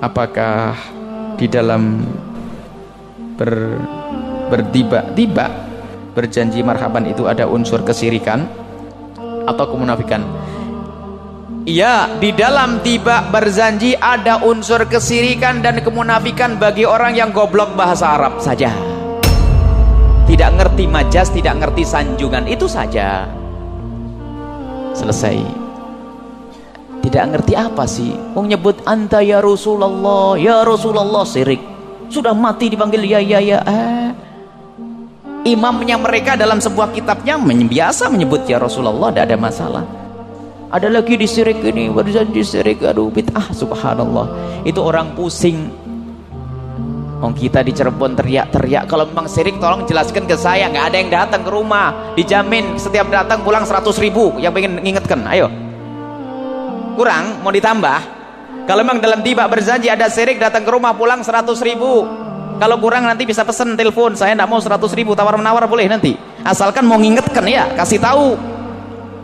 apakah di dalam bertiba-tiba berjanji marhaban itu ada unsur kesirikan atau kemunafikan? Iya, di dalam tiba berjanji ada unsur kesirikan dan kemunafikan bagi orang yang goblok bahasa Arab saja, tidak ngerti majas, tidak ngerti sanjungan, itu saja, selesai. Tidak ngerti apa sih? Mau nyebut anta ya Rasulullah, ya Rasulullah, syirik. Sudah mati dipanggil ya. Imamnya mereka dalam sebuah kitabnya biasa menyebut ya Rasulullah, tidak ada masalah. Ada lagi di syirik ini, berjanji syirik, aduh bid'ah, subhanallah. Itu orang pusing. Kita di Cirebon teriak-teriak, kalau memang syirik tolong jelaskan ke saya. Nggak ada yang datang ke rumah, dijamin setiap datang pulang 100.000. Yang pengen ngingetkan, ayo. Kurang, mau ditambah. Kalau memang dalam tiba berjanji ada syirik, datang ke rumah pulang 100.000. Kalau kurang nanti bisa pesen telepon, saya nggak mau 100.000, tawar-menawar boleh nanti. Asalkan mau ngingetkan ya, kasih tahu.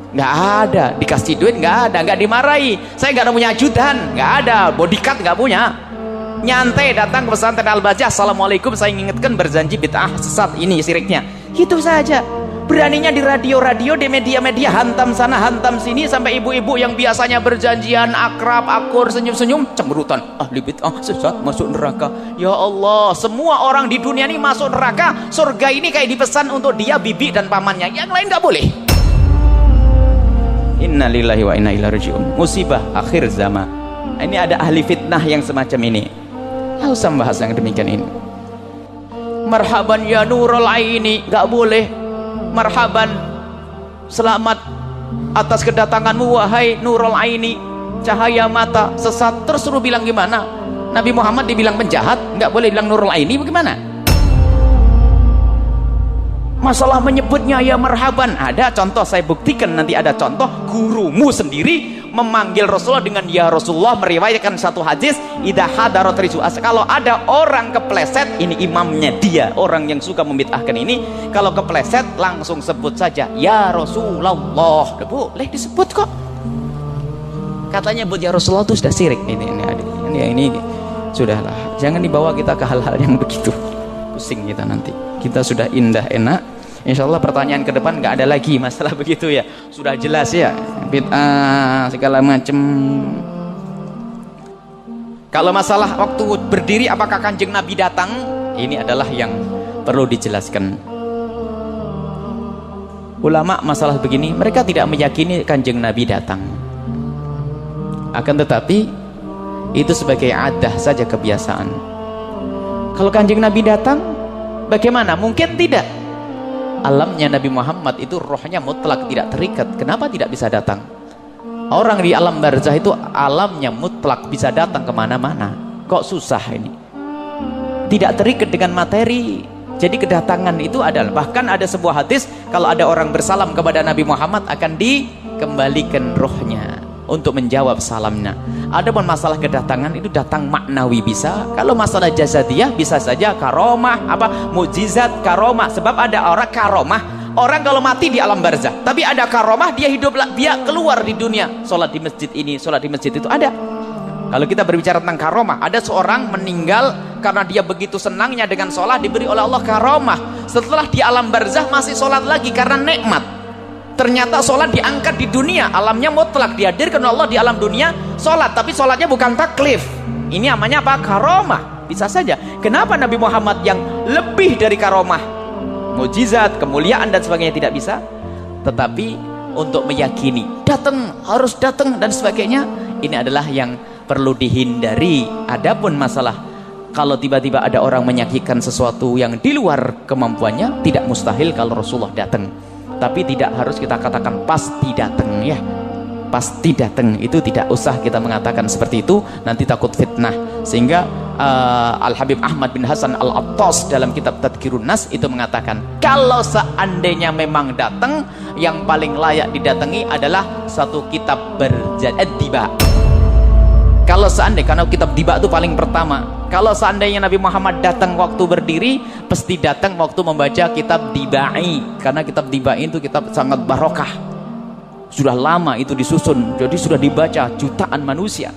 Nggak ada, dikasih duit nggak ada, nggak dimarahi. Saya nggak ada punya ajudan, nggak ada, bodyguard nggak punya. Nyantai datang ke pesantren Al-Bajah, assalamualaikum, saya ingatkan berjanji bid'ah sesat, ini syiriknya. Itu saja. Beraninya di radio-radio, di media-media, hantam sana hantam sini, sampai ibu-ibu yang biasanya berjanjian akrab, akur, senyum-senyum, cemberutan, ahli bid'ah sesat masuk neraka. Ya Allah, semua orang di dunia ini masuk neraka. Surga ini kayak dipesan untuk dia, bibi dan pamannya, yang lain nggak boleh. Innalillahi wa inna ilaihi raji'un. Musibah akhir zaman. Ini ada ahli fitnah yang semacam ini. Nggak usah membahas yang demikian ini. Marhaban ya nurul aini, nggak boleh. Marhaban, selamat atas kedatanganmu wahai nurul aini, cahaya mata, sesat. Terus suruh bilang gimana? Nabi Muhammad dibilang penjahat, nggak boleh bilang nurul aini, bagaimana? Masalah menyebutnya ya marhaban, ada contoh, saya buktikan nanti ada contoh. Gurumu sendiri memanggil Rasulullah dengan ya Rasulullah, meriwayatkan satu hadis, idza hadarat riju'as, kalau ada orang kepleset, ini imamnya dia, orang yang suka membid'ahkan ini, kalau kepleset langsung sebut saja ya Rasulullah. Boleh disebut kok. Katanya buat ya Rasulullah itu sudah syirik. Ini sudahlah, jangan dibawa kita ke hal-hal yang begitu, pusing kita nanti. Kita sudah indah enak, insya Allah pertanyaan ke depan nggak ada lagi masalah begitu ya, sudah jelas ya, bid'ah segala macam. Kalau masalah waktu berdiri apakah kanjeng Nabi datang, ini adalah yang perlu dijelaskan. Ulama masalah begini, mereka tidak meyakini kanjeng Nabi datang, akan tetapi itu sebagai adah saja, kebiasaan. Kalau kanjeng Nabi datang, bagaimana? Mungkin tidak. Alamnya Nabi Muhammad itu rohnya mutlak, tidak terikat. Kenapa tidak bisa datang? Orang di alam barzah itu alamnya mutlak, bisa datang kemana-mana. Kok susah ini? Tidak terikat dengan materi. Jadi kedatangan itu adalah, bahkan ada sebuah hadis, kalau ada orang bersalam kepada Nabi Muhammad akan dikembalikan rohnya untuk menjawab salamnya. Adapun masalah kedatangan itu datang maknawi bisa. Kalau masalah jazadiyah bisa saja karomah, mukjizat, karomah. Sebab ada orang karomah, orang kalau mati di alam barzah, tapi ada karomah, dia hidup, dia keluar di dunia, sholat di masjid ini, sholat di masjid itu, ada. Kalau kita berbicara tentang karomah, ada seorang meninggal karena dia begitu senangnya dengan sholat, diberi oleh Allah karomah. Setelah di alam barzah masih sholat lagi karena nikmat. Ternyata sholat diangkat di dunia, alamnya mutlak, dihadirkan oleh Allah di alam dunia, sholat, tapi sholatnya bukan taklif. Ini namanya apa? Karomah. Bisa saja. Kenapa Nabi Muhammad yang lebih dari karomah, mukjizat, kemuliaan dan sebagainya tidak bisa? Tetapi untuk meyakini, datang, harus datang dan sebagainya, ini adalah yang perlu dihindari. Adapun masalah kalau tiba-tiba ada orang menyakitkan sesuatu yang di luar kemampuannya, tidak mustahil kalau Rasulullah datang. Tapi tidak harus kita katakan pasti datang ya. Pasti datang itu tidak usah kita mengatakan seperti itu, nanti takut fitnah. Sehingga Al-Habib Ahmad bin Hasan Al-Attas dalam kitab Tadhkirun Nas itu mengatakan, kalau seandainya memang datang, yang paling layak didatangi adalah satu kitab Diba. Kalau seandainya, karena kitab Diba itu paling pertama. Kalau seandainya Nabi Muhammad datang waktu berdiri, pasti datang waktu membaca kitab Dibai, karena kitab Dibai itu kitab sangat barokah, sudah lama itu disusun, jadi sudah dibaca jutaan manusia.